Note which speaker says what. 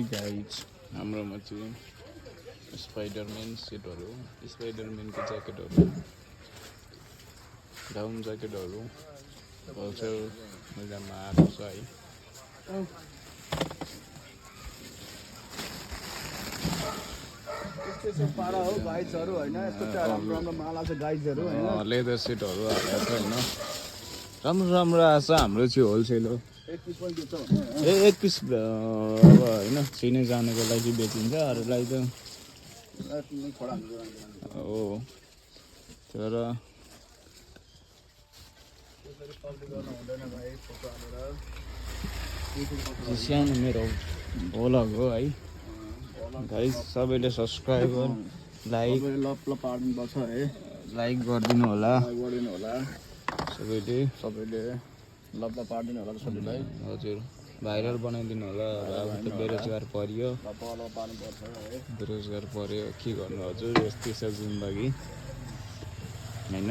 Speaker 1: है गाइज हाम्रोमा चाहिँ स्पाइडरम्यान सेटहरू स्पाइडरम्यानको ज्याकेटहरू डाउन ज्याकेटहरू होलसेल मूल्यमा आएको छ है लेदर सेटहरू हालेको छ होइन राम्रो राम्रो आएको छ हाम्रो चाहिँ होलसेल हो एक पिस अब होइन चिने जानेको लागि बेचिन्छ अरूलाई त हो तर सानो मेरो भ्लग हो है गाइस सबैले सब्सक्राइब लाइक लाइक गरिदिनु होला सबैले हजुर भाइरल बनाइदिनु होला अब त बेरोजगार परियो बेरोजगार पर्यो के गर्नु हजुर यस्तै छ जिन्दगी हैन